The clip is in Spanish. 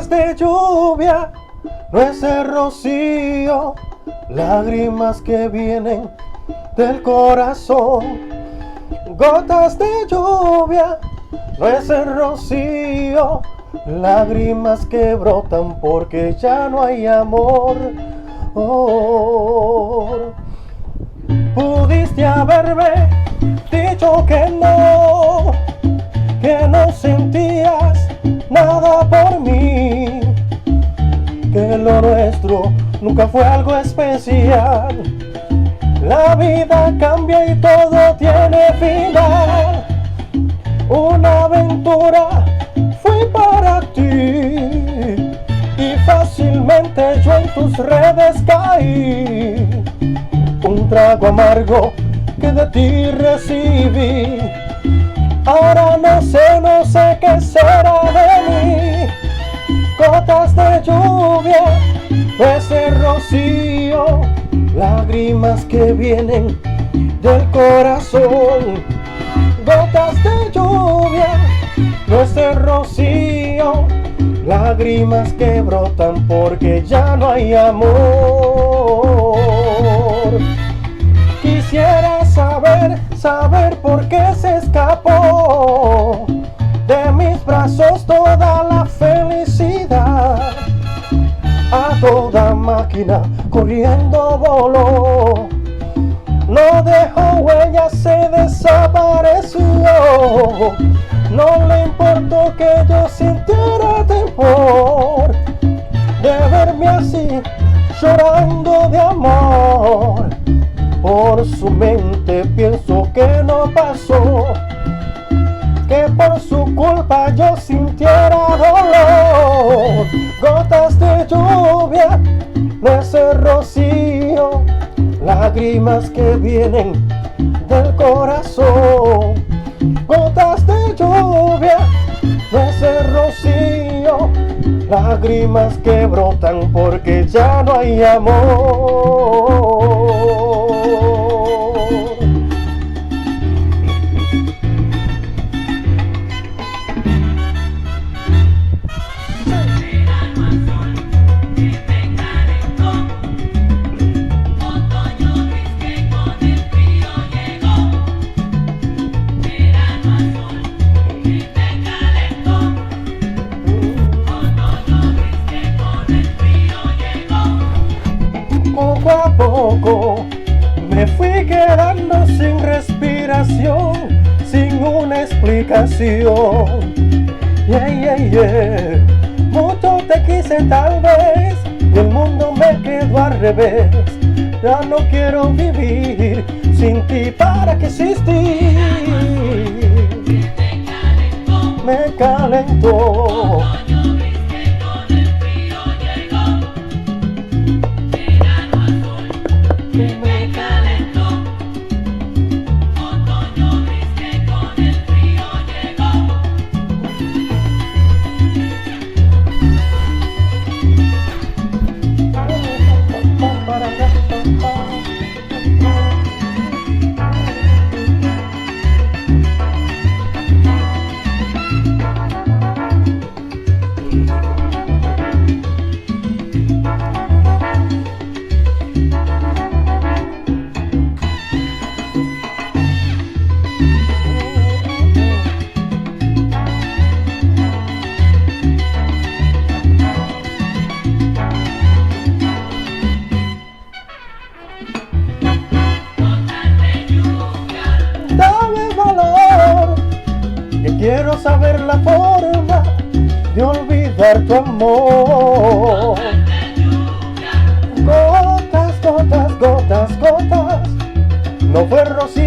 Gotas de lluvia, no es el rocío, lágrimas que vienen del corazón. Gotas de lluvia, no es el rocío, lágrimas que brotan porque ya no hay amor. Oh, pudiste haberme dicho que no sentías nada por mí, que lo nuestro nunca fue algo especial. La vida cambia y todo tiene final. Una aventura fui para ti y fácilmente yo en tus redes caí. Un trago amargo que de ti recibí. Ahora no sé qué será de mí. Gotas de lluvia, ese rocío, lágrimas que vienen del corazón. Gotas de lluvia, ese rocío, lágrimas que brotan porque ya no hay amor. Quisiera saber por qué se escapó de mis brazos toda la felicidad. A toda máquina corriendo voló, no dejó huellas, se desapareció. No le importó que yo sintiera temor de verme así llorando de amor. Por su mente pienso que no pasó, que por su culpa yo sintiera dolor. Gotas de lluvia, no es el rocío, lágrimas que vienen del corazón. Gotas de lluvia, no es el rocío, lágrimas que brotan porque ya no hay amor. Poco a poco me fui quedando sin respiración, sin una explicación. Mucho te quise tal vez y el mundo me quedó al revés. Ya no quiero vivir sin ti, ¿para qué existir? Me calentó. Me calentó, otoño gris que con el frío llegó. Quiero saber la forma de olvidar tu amor. Gotas, gotas, gotas, gotas, no fue rocío